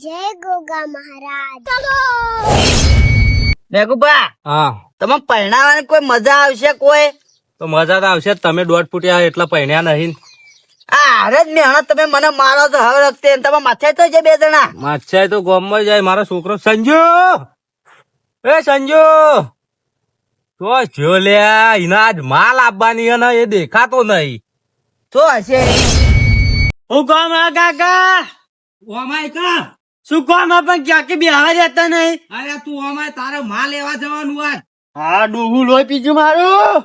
જય ગોગા મહારાજ. ચલો મેઘુબા, હા તમે પરણાવવાની કોઈ મજા આવશે કોઈ? તો મજા તો આવશે જ. તમે દોઢ ફૂટ્યા એટલા પૈણ્યા નહીં. આ હારે જ મહેનત તમે મને મારો છો હવે વખતે તમે માથે તો છે બે જણા. માછાય તો ગામમાં જાય. મારો છોકરો સંજુ, એ સંજુ તો જો લ્યા, એના આજ માલ આપવાની હે ને એ દેખાતો નહીં. તો હશે હું કોમ હા કાકા ઓમાય કા શું કોમ હા પણ ક્યાં કે બિહાર જતા નહીં. અરે તું ઓમાય તારે માલ લેવા જવાનું હોય. હા ડૂહું લોહી પીજું મારું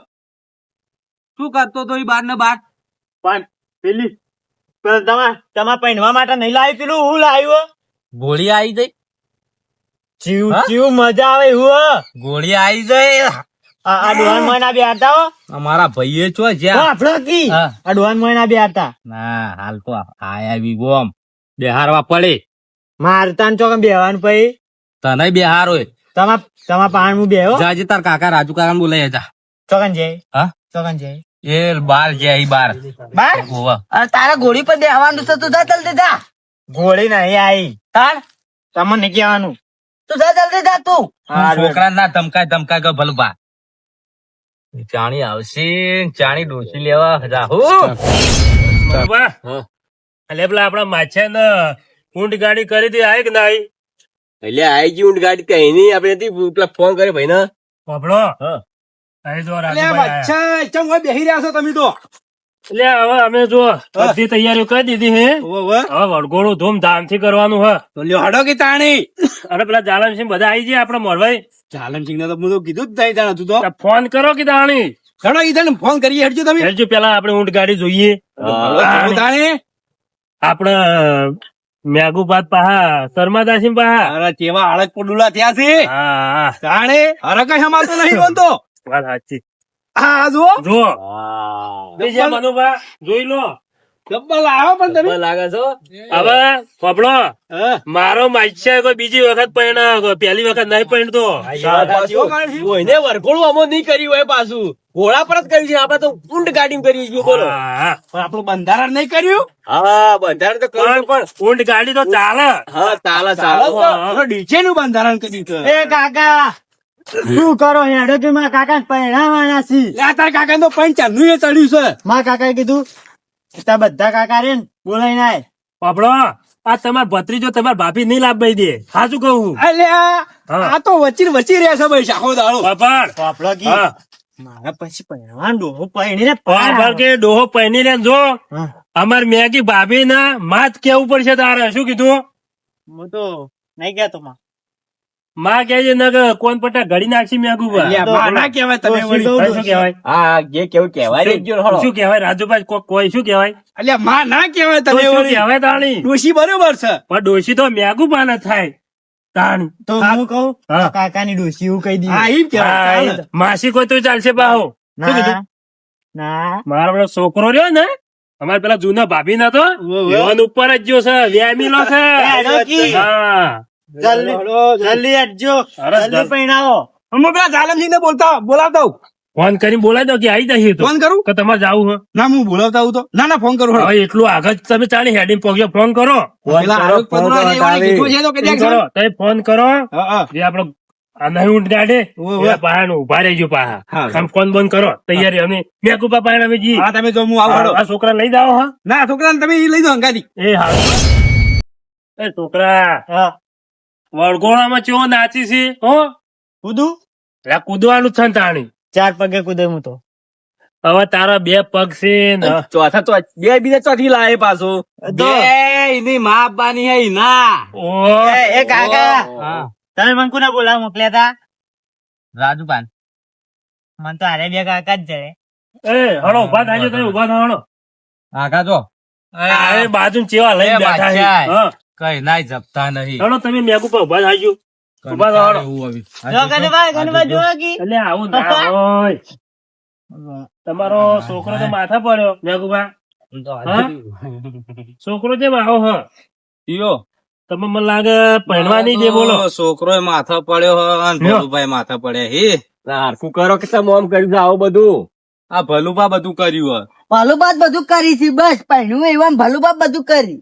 શું કરતો તો બાર ને બાર? પણ પેલી તમારા પહેરવા માટે નહીં લાવ્યું પેલું હું લાવ્યો ગોળી આવી જઈ. ચીવ હા? ચીવ મજા આવે એવું હો. ગોળી આવી જાય. આ ડોહાન મહિના બે હતા હો અમારા ભાઈએ છો જ્યાં આપણો કી હા. આ ડોહાન મહિના બે હતા ના હાલ તો આયા બી ગોમ બેહારવા પડે. મારતા ચોકમ બેવાનું પછી તને બેહાર હોય. તમારા પાણ હું બેહો જાજે તાર કાકા રાજુ કાકા બોલાય જા. ચોકન જાય હા ચોકન જાય એ બાર જાય બાર. બાર ઓવા અરે તારા ઘોડી પર બેહવાનું છે તું જા જલ્દી જા. ગોળી નહીં આવી તાર તમને નહીં કહેવાનું તું જા જલ્દી જા તું. છોકરા ના ધમકાય કે ભલું બા ચાણી આવશે. ચાણી ડોસી લેવા જાહુ. એટલે પેલા આપડા માછા ને ઊંટ ગાડી કરી હતી આય કે ના આઈ? એટલે આઈ ગઈ ઊંટ ગાડી કઈ નહીં આપણે પેલા ફોન કરે ભાઈ ને પોપડો આય જો રાજુભાઈ આયા. ચમ હોય બેહી રહ્યા છો તમે તો એટલે હવે અમે જો બધી તૈયારીઓ કરી દીધી હે. હવે વડગોળું ધૂમધામ થી કરવાનું હે. તો લ્યો હડો કે તાણી અરે પેલા જાલમસિંહ બધા આવી જાય આપડા મોરભાઈ. જાલમસિંહ ને તો હું તો કીધું જ નહીં જાણતું તો તો ફોન કરો કે દાણી હડો ઈધર ફોન કરીએ હટજો તમે હેરજો પેલા આપણે ઊંટ ગાડી જોઈએ. તાણી આપડે મેઘુપાત પાહા શર્માદાસી પાહા. અરે કેવા આળક પડુલા થયા છે હા તાણે અરે કઈ હમાતો નહીં બનતો વાત સાચી. આ જુઓ જો બીજા મનુભા જોઈ લો. ડબ્બલ આવો પણ તમે લાગે છો હવે પોપડો હા. મારો માઇચ્છા કોઈ બીજી વખત પહેણા પહેલી વખત નહીં પહેણતો. કોઈને વરઘોડું અમો નહીં કર્યું હોય પાછું ઘોડા પર જ કર્યું છે આપડે તો ઊંટ ગાડી કરી છીએ બોલો હા, પણ આપણું બંધારણ નહીં કર્યું હા બંધારણ તો કર્યું પણ ઊંટ ગાડી તો ચાલે. હા ચાલે ચાલે ડીજે નું બંધારણ કર્યું છે એ કાકા શું કરો હેડો કે મારા કાકા પહેરાવાના છી તારા કાકા તો પંચાનું એ ચડ્યું છે મારા કાકાએ કીધું તા બધા કાકા રે બોલાઈ નાય પોપડો આ તમાર ભત્રીજો તમાર ભાભી નહીં લાભ દે. સાચું કહું અલ્યા હા. આ તો વચી રહે છે ભાઈ શાખો દાડો બાપડ પાપડો કી હા મારા પછી પહેરવાનું ડોહો પહેરીને બાપડ કે ડોહો પહેરી રે જો હા. અમાર મેગી ભાભી ના માત કેવું પડશે તારે. શું કીધું? હું તો નહીં કહેતો માં માં કે છે ને કે કોણ પટ્ટા ઘડી નાખી મેગુ ના કહેવાય તમે વળી. શું કહેવાય? હા જે કેવું કહેવાય રે ગયો હળો શું કહેવાય રાજુભાઈ? કોઈ શું કહેવાય? અલ્યા માં ના કહેવાય તો તમે શું વળી. કહેવાય તાણી? ડોશી બરોબર છે પણ ડોશી તો મેગુ પાના થાય તાણી. તો હું કહું હા. કાકાની ડોશી એવું કહી દીધું હા એમ કહેવાય હા, માસી કોઈ તો ચાલશે બાહો. શું કીધું? ના મારો પેલો છોકરો રહ્યો ને અમારે પેલા જૂના ભાભી ના તો એવન ઉપર જ ગયો છે વ્યામીલો છે. હા જલ્દી હટજો અરે જલ્દી જલ- પહેણાવો હું પેલા જાલમસિંહ ને બોલાવતા હું ફોન કરીને બોલાવી દો કે આવી જઈએ તો. ફોન કરું કે તમારે જાવું હે? ના હું બોલાવતા હું તો ના ના ફોન કરું હવે એટલું આગળ તમે ચાલી હેડીને પહોંચ્યો. ફોન કરો. પેલા આરોપ પત્રો લેવાની કીધું છે તો કે ફોન જાગશે. કરો તમે ફોન કરો. હા, હા. જે આપડો આ નહીં ઊંટ ગાડે ઓવે. પાહા ઉભા રહેજો પાહા. હા. તમે ફોન બંધ કરો. તૈયારી અમે મેકુપા પાહા અમે જી. હા તમે જો હું આવું હાલો. આ છોકરા લઈ જાઓ હા. ના છોકરાને તમે ઈ લઈ જાઓ અંગાથી એ હા એ છોકરા હા વળગોળામાં ચેવો નાચી છે હો. કૂદું એટલે કૂદવાનું જ છે ને તાણી. 4 પગે કૂદે હું તો હવે તારા 2 પગ છે ને ચોથા તો બે બીજા ચોથી લાવે પાછું બે એની મા આપવાની હે ના. ઓહો. એ કાકા હા તમે મને કોને બોલાવા મોકલ્યા હતા રાજુપાન મને તો હારે બે કાકા જ જડે એ હળો ઉભા થાજો તમે ઉભા થાઓ હળો. આગા જો એ બાજુ ચેવા લઈને એ બેઠા છે. બાદશાહ. હા. કઈ નાય જપતા નહીં. હળો તમે મેગુ પર ઉભા થાજો. ઉભા થાઓ હળો. એવું આવી. જો કનભાઈ કનભાઈ જો કી એટલે આવું ના હોય. તમારો છોકરો તો માથા પડ્યો મેગુબા. હા? છોકરો જેમ આવો હ ઈયો. તમે મને લાગે પહેરવા નહીં દે બોલો. છોકરો માથા પડ્યો હો અને લ્યો. ભલુભાઈ માથા પડ્યા હે. હરખું કરો કે તમે આમ કર્યું છે આવું બધું આ ભલુભા બધું કર્યું હે. ભલુબાત બધું કરી છે બસ પહેણું એવા ભલુબાત બધું કરી.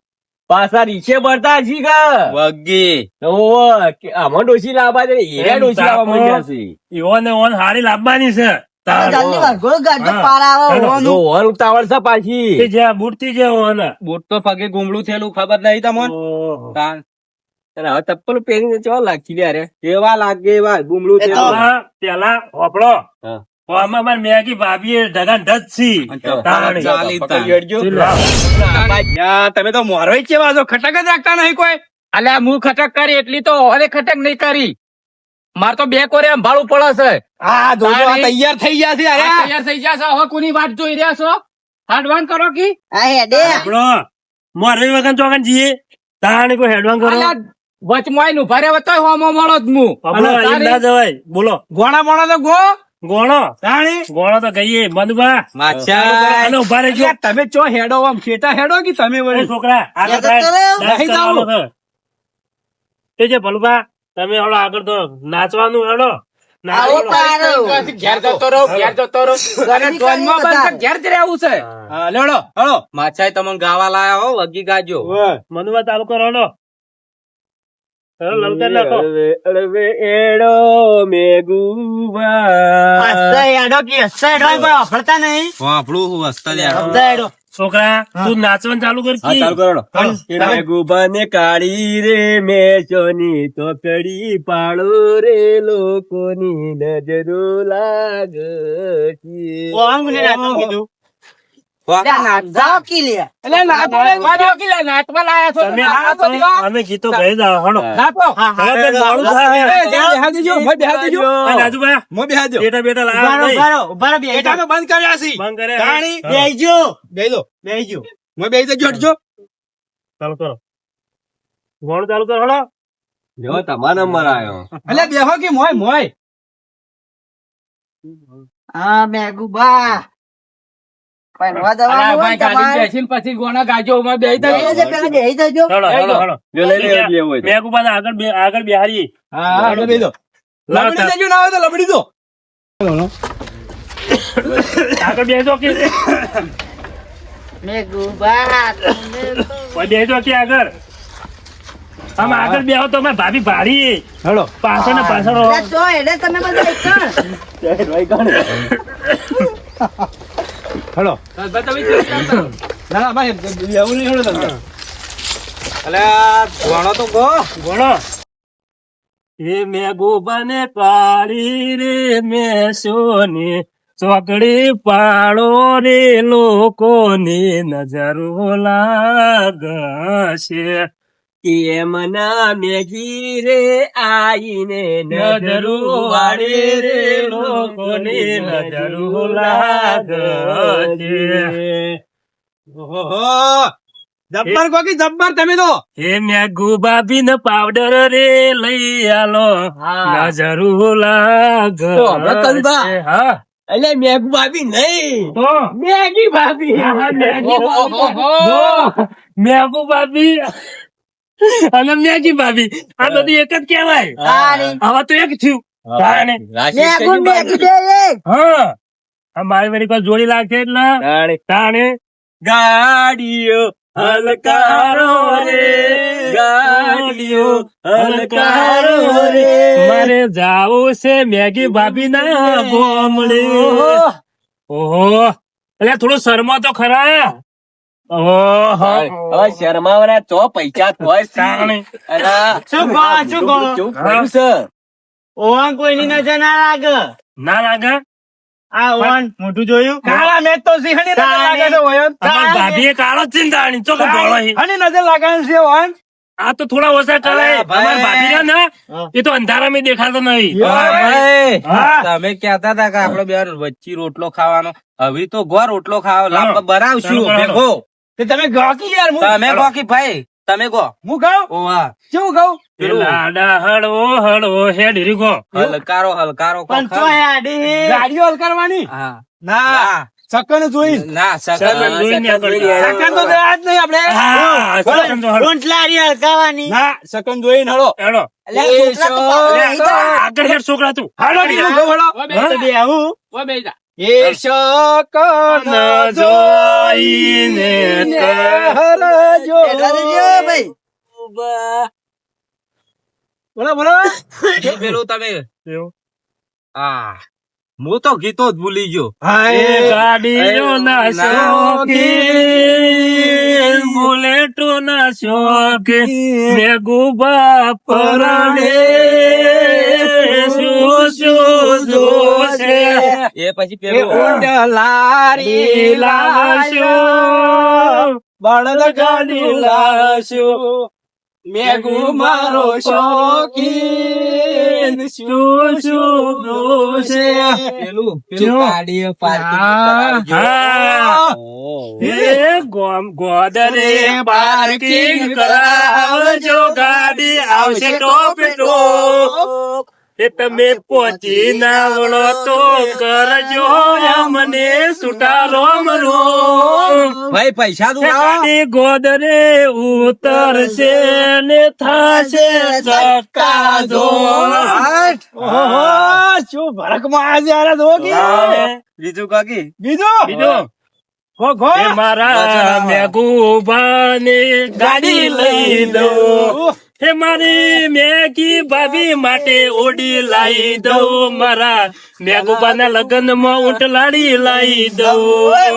પાછા રીક્ષે ભરતા છી કે વગી ઓવો, કે આમાં ડોશી લાવવા દે હીરા ડોશી લાવવા માંડ્યા છે. ઈવોને ઓન હારી લાવવાની છે જલ્દી વરઘોડો ગાડજો હા. પાર આવે જો હોવાનું. ઓન ઉતાવળ છે પાછી. તે જ્યાં બુડતી જે ઓન બૂટ તો પગે ગુમડું થયેલું ખબર નહીં તમને ઓહો. તાન. અને હવે ચપ્પલ પહેરીને ચો લાગી લે રે કેવા લાગે એવા ગુમડું એ તો- થયેલું. પેલા હોપળો હા. આમાં મારી મેગી ભાભી ઢગા ઢગ છી તાણી. ચાલી તાન. પકડી હેડજો. યા, તમે તો મોરવાઈ કેવા છો ખટક જ રાખતા નહીં કોઈ. અલ્યા હું ખટક કરી એટલી તો ઓરે ખટક નહીં કરી. માર તો 2 કોરે સંભાળવું પડે છે. આ જોજો આ તૈયાર થઈ ગયા છે આ અરે. તૈયાર થઈ ગયા છો. હવે કોની વાટ જોઈ રહ્યા છો? હાડવાન કરો કી આ હેડે હોપળો મોરવી વગન ચોકન જીએ તાણી કોઈ હેડવાન કરો અલ્યા વચમાં આઈને ઉભા રહ્યા તોય હોમો મળો જ હું. હોપળો એમ ના જવાય બોલો ગોણા મોણા તો ગો ગોણો તાણી. ગોણો તો ગઈએ મધુબા માછા. અને ઉભા રહેજો અલ્યા, તમે ચો હેડો આમ શેટા હેડો કે તમે એ વળી? છોકરા આગળ યાદ થાય. કરો. ડાન્સ નહીં જાવું. કરવાનો છે. એ જે ભલુભા તમે હળો આગળ તો નાચવાનું હેડો આવો પારો. ઘેર જતો રહો ઘેર જતો રહો. અને ડોનમાં બંધ ઘેર જ રહેવું છે. હા, લેવડો હળો. માછાઈ તમને ગાવા લાયા હો વગી ગાજો. મધુબા ચાલુ કરો હેડો હેડો લલકાર નાખો અળવે એડો મેઘુબા. હસતા હેડો કે હસતા હેડો પણ વાપરતા નહીં. આપણું વસ્તા લે. હસતા હેડો. છોકરા તું નાચવાનું ચાલુ કર હા, ચાલુ કરો મેઘુબા ને કાળી રે મેચોની તો કડી પાડો રે લોકોની નજરો લાગે છે. ઓ, આમ કોને નાચવાનું કીધું? જાઓ કી લે. એટલે નાચવા કેટલા નાચવા લાયા છો તમે નાચવા તો દ્યો. અમે ગીતો ગાઈ દો હેડો નાચો. હવે તો મોડું થાય. એ, જ્યાં બેહા દેજો, મોય બેહા દેજો. અને રાજુભા મોય બેહા દેજો. બેટા બેટા ઉભા રહો, લાવ ઉભા રહો, ઉભા રહો, બેહી એટા જાઓ. તો બંધ કર્યા છે. બંધ કરે તાણી. બેહી જાઓ, બેહી દો. બેહી જાઓ. મોય બેહી જજો હટજો. ચાલુ કરો ગોળ ચાલુ કરો હેડો જો તમારો નંબર આવ્યો. અલ્યા બેહો કે મોય મોય. હા મેઘુબા પહેરવા અલ્યા જવાનું હોય ભાઈ ને ગાડી તમારે. બેસીને પછી ગોણા ગાજો માં બેહી બેહી જજો. જજો, પેલા બેહી જજો. હેડો હેડો હેડો જો લઈ લે એવું હોય તો. મેઘુબાને આગળ બિહારી હા, હા, એટલે બેહી દો. લબડી દેજો ના હોય તો લબડી દો. આગળ બેસો કે મેઘુબા તમને તો- ઓય બેસો કે આગળ આમ આગળ બેહો તો અમે ભાભી ભાડી હળો. પાછળ ને પાછળ અલ્યા, ચો હેડે તમે બધા એક જ. હળો. ભાઈ તમે ચિંતા કરો. ના, ના, ભાઈ, એવું નહીં હળો તમને. અલ્યા, ગોણો તો ગો. બોલો એ મેઘુબાને કાળી રે મેસોની ચોકડી પાડો રે લોકોની નજરો લાગશે એમના મેઘી રે આઈને નજરો વાળે રે લોકોની નજરો લાગશે ઓહો. જબ્બર કો કે જબ્બર તમે તો. હે મેઘુ ભાભી ને પાવડર રે લઈ આલો નજરો લાગ તો હવે કંદા. હા એટલે મેઘુ ભાભી નહીં તો મેઘી ભાભી. મેઘુ ભાભી અને મેઘી ભાભી આ બધું એક જ કહેવાય તારી. હવે તો એક થયું તાણે. મેઘુ મેઘી દે એક. હા આ મારી વાળી કોઈ જોડી લાગશે એટલે તાણે ગાડીઓ હલકારો રે ગાડીઓ હલકારો રે. મારે જાવું છે મેગી ભાભી ના ગોમડે ઓહો એટલે થોડું શરમા તો ખરા ઓહો હવે શર્માવાના ચો પૈસા થોય છે. તાણે. અને શું કહો, શું કહો? કેવું કર્યું છે? ઓવાન કોઈની નજર ના લાગે. ના લાગે આ ઓવાન મોઢું જોયું? કાળા મેચ તો સિંહની નજર લાગે છે ઓયન. અમાર ભાભી કાળો જ ચિંતાણી ચોક ગોળો છે. આની નજર લાગવાની છે ઓયન. આ તો થોડા ઓછા કરાય અરે ભાઈ. અમાર ભાભી રહ્યા ને એ તો અંધારામાં દેખાતો નહીં ભાઈ. હા. તમે કહેતા હતા કે આપડે બે વચ્ચે રોટલો ખાવાનો હવે તો ગો રોટલો ખાવા લાંબા બનાવશું ચાલો, ચાલો. ભેગો તે તમે ગો કે યાર હું તમે કહો કે ભાઈ તમે કહો હું કહું ઓ વાહ કેવું કહું પેલું લાડા હળવો હેડ રીગો હલકારો હલકારો પણ કોક તો આડી. ગાડીઓ હલ કરવાની હા ના સકન જોઈ ના સકન જોઈને આગળ જાય. સકન તો ગયા જ નહીં આપણે હા, સકન તો હળવો. ઊંટલારી હલકાવાની. ના સકન જોઈને હળો હેડો. અલ્યા, છોકરા તો પાવડર નહીં થાય. આગળ હેડ છોકરા તું હાલો ટીનું ગો હળો ઓ તો બેહું. બેજા એ શકન જોઈને કરજો એટલા દેજો ભાઈ. બોલો બોલો પેલું તમે એવું? હા હું તો ગીતો જ ભૂલી ગયો. એ ગાડીઓ ના શોખીન, બુલેટો ના શોખીન, મેઘુબા પરણે શું શું જોશે એ પછી એ પેલું ઊંડલારી લાશો બળદ ગાડી લાશો મેઘુ મારો શોખીન શું શું જોશે પેલું પેલું ગાડીઓ પાર્કિંગ હા. કરાવજો. એ ગોદરે પાર્કિંગ કરાવજો, ગાડી આવશે ટોપ ટોપ. એ તમે પહોંચી ના વળો તો કરજો મને સુટા રોમ રોમ. ભાઈ પૈસા તું લાવો. ગાડી ગોદરે ઉતરશે ને થશે ચક્કાજામ. ઓહો શું ભરકમાં આજે આરા જોગી બીજું કાકી બીજું બીજું ખો ખો એ મારા મેઘુબાને ગાડી લઈ દો, હે મારી મેઘી ભાભી માટે ઓડી લાવી દઉં, મારા મેઘુબાના લગ્નમાં ઊંટ લાડી લાવી દઉં,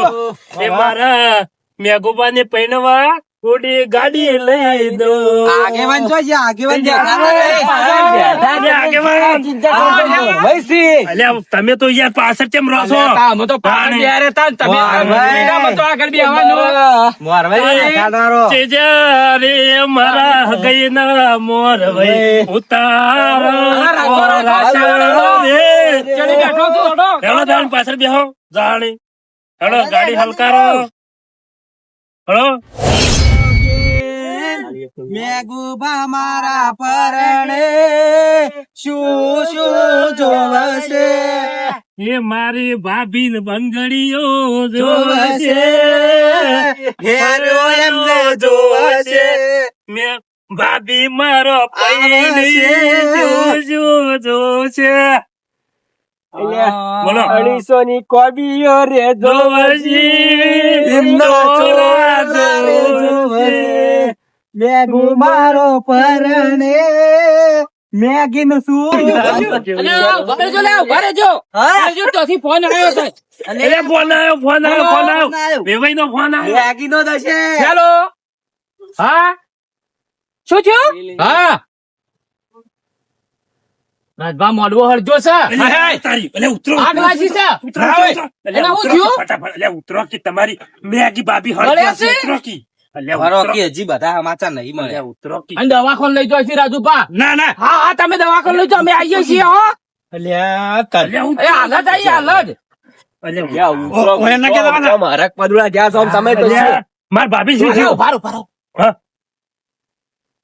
હે મારા મેઘુબાને પૈણવા ઓડી ગાડી લઈ દઉં. આગેવાન છો છે આગેવાન અલ્યા તમે તો યાર પાછળ કેમ રહો છો? અમે તો પાછળ બેહારે હતા ને તમે મેદાનમાં તો આગળ બેહવાનું. રે મારા હગઈના મોર ભાઈ ઉતાર ચડી બેઠો છું. હેલો દાણ પાછળ બેહો જાણી હેલો ગાડી હલકારો હેલો મેઘુબા મારા પરણે શું શું જોવશે એ મારી ભાભી ને બંગડીઓ જોશે, હેરો એમને જોવશે મેં ભાભી મારો પૈણી જોશે. બોલો 250 ની કોબીઓ રે જોવશી ચોરા જોવશે. મેઘુ મારો પરણે મેઘીન શું ઉભા રહેજો લે, ઉભા રહેજો. ઉભા રહેજો, ત્યાંથી ફોન આવ્યો છે. એટલે ફોન આવ્યો વેવાઈ નો ફોન આવ્યો. મેઘીનો દશે હેલો. હા શું થયું? હા રાજભા મોડવો હરજો છે. તારી એટલે ઉતરો આગ લાગી છે. એટલે હું થયું? ફટાફટ એટલે ઉતરો કે તમારી મેગી ભાભી મળ્યા હળશે છે? ઉતરો કી એટલે મારો ઉતરો કે હજી બધા સમાચાર નહીં મળે. એટલે ઉતરો કી અને દવાખાને લઈ જાઓ છે રાજુભા. ના ના હા હા તમે દવાખાને લઈ જાઓ, અમે આવીએ છીએ. હો અલ્યા એટલે એ ઉતરો હાલત આવી હાલત. એટલે હરક પદુડા જ્યાં છો તમે તો અલ્યા, માર ભાભી શું થયું? ઉભા રહો, ઉભા રહો. હા?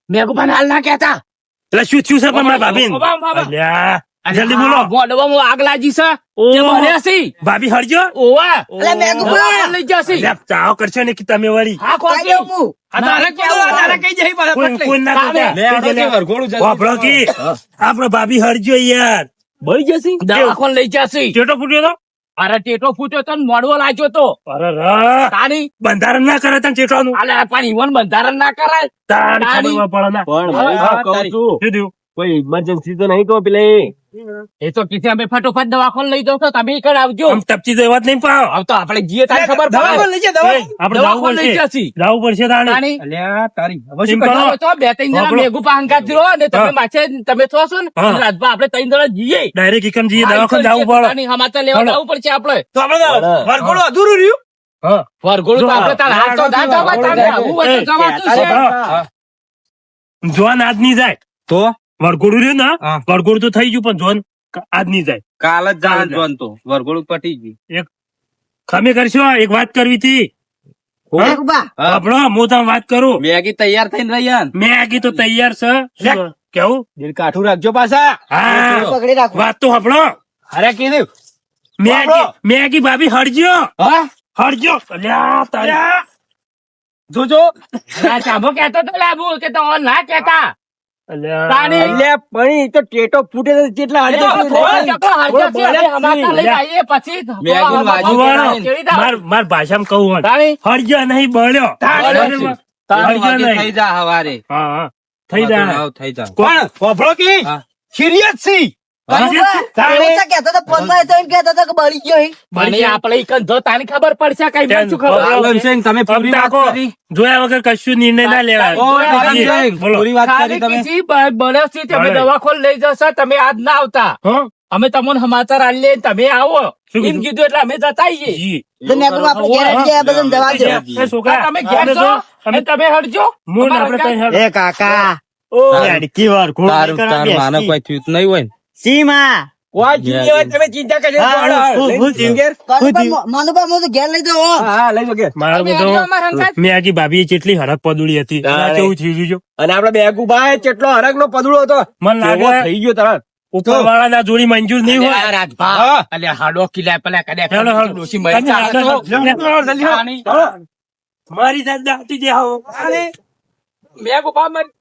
મેઘુભાઈ હાલ ના કહેતા. એટલે શું થયું છે પણ માર ભાભી ઉભા, ઉભા, ઉભા. અલ્યા જલ્દી બોલો. મોડવામાં આગ લાગી છે. ઓહ. તે મળ્યા છે. ભાભી હરજો ઓવા મેઘુભા લઈ જશે. ચાવ કરશો ને કે તમે વળી હા ખોટી હું. તારે કોઈ ના કરતા. વાપરો કી આપડે ભાભી હરજો યાર બળી જશે દવાખાને લઈ જશે. ચેટો ફૂટ્યો તો અરે ટેટો ફૂટ્યો તો ને મોડવો લાગ્યો તો. અરે રા તારી બંધારણ ના કરે તને ચેટવાનું અલે પણ ઈવન બંધારણ ના કરાય. તારી ખબર પડે ના પણ હા, હું હા, કહું તારી. છું શું થયું? કોઈ ઇમરજન્સી તો નહીં તો પેલે એ તો કીધું અમે ફટોફટ દવાખાને લઈ જાવ તો તમે કણ આવજો. આમ ટપચી તો એવા જ નહીં પાવ હવે તો આપણે જીએ તારી ખબર પડે. આપડે જવું દવાખાને લઈ પડશે જશે. જવું પડશે તાણે તાણી અલ્યા તારી હવે એમ શું કરો. હવે તો બે ત્રણ જણા આપણો- મેઘુ પાંગાત રહો ને તમે હા. માછે તમે છો છો ને હા. રાજભા આપણે ત્રણ જણા જઈએ. ડાયરેક્ટ એકમ જઈએ દવાખાને જવું પડે તાણી સમાચાર લેવા ચાલો. જવું પડશે આપણે. તો આપણે વરઘોડું અધૂરું રહ્યું હા વરઘોડું તો જો, આપણે તાર હાથ તો ના જવા તારે આવું હોય તો જવાતું છે. જોન આજ ની જાય તો વરઘોડું રહ્યું ને હા. વરઘોડું તો થઈ ગયું પણ જોન આજ ની જાય કાલ જ કાલ જ જાણ તો વરઘોડું પટી ગયું. ખમે કરશો એક વાત કરવી હતી મેઘુબા આપણો હું તમે વાત કરું મેગી તૈયાર થઈને રહ્યા ને. મેગી તો તૈયાર છે શું કેવું દિલ કાઠું રાખજો પાછા હા પકડી રાખો વાત તો આપણો અરે કીધું મેગી ભાભી હરજો હા હરજો અલ્યા તારી જોજો આ ચાંભો કહેતો તો લાબુ કે તો ના કહેતા અલ્યા. તાણી. અલ્યા પણ ઈ તો ટેટો ફૂટે તો કેટલા એ તો હારી થોડો ચકલો હારજો છે, અમે હમાતા લઈને આવીએ પછી મેગી વાજી જુવાણો, ચેડી દાવ. માર ભાષામાં કહું હોત. તાણી. હરજો નહીં બળ્યો. તાણી. બરાબર? ત્રણ હરજો વાગે નહીં. થઈ જા હવારે હા, હા. થઈ જાય. હાવ થઈ જા પણ હોભળો કે હા. સિરિયસ છી કનુભા, એવું તો કહેતો તો ફોનમાં તો એમ કહેતો તો કે બળી ગયો હી. મને આપણે ઈકન જો તાની ખબર પડશે કઈ મને શું ખબર આલમ સિંહ, તમે પૂરી વાત અમતાકો, કરી જોયા વગર કશું નિર્ણય ના લેવાય. ઓ, આલમ સિંહ, બોલો. પૂરી વાત ખાલી કરી તમે કિસી બળસથી તમે બળે. દવાખોલ લઈ જશો તમે આજ ના આવતા હં? અમે તમને સમાચાર આલીએ તમે આવો શું એમ કીધું? કીધું એટલે અમે જતા આવીએ. જી. તો મેં કીધું આપણે ઘેર જ ગયા, બધાને જવા દો. એ છોકરા, તમે ઘેર આપણે છો તો- અને તમે હટજો મૂળ અમારા આપણે ઘર- ત્યાં એ કાકા ઓ, હેડકી વાર ઘોડ તારું નહીં તાર કરવા માને બેસતી. કોઈ થયું નહીં હોય ને સીમા વાહ જીવી હોય તમે ચિંતા કરજો હા, હું જીવ. કનુભા, મનુભા, હું તો ઘેર લઈ જાઉં, હો. હા લઈ લો કે મારો તમે બધો હટજો અમારા હંગાત. મેગી ભાભી કેટલી હરક પદુડી હતી. તારે. આ કેવું થયું જો. અને આપડે બેગુભાઈ કેટલો હરક નો પદુડો હતો મન કેવો લાગે થઈ ગયો તરત ઉપર વાળાના જોડી મંજૂર નહીં હોય. અલ્યા રાજભા, હા. અલ્યા હાડો કિલ્લા પેલા કદાચ હેલો, હેલો. ડોશી મરી જાય તો. તાણી. મારી સાથે દાટી જે આવો. મેં ગોપા મરી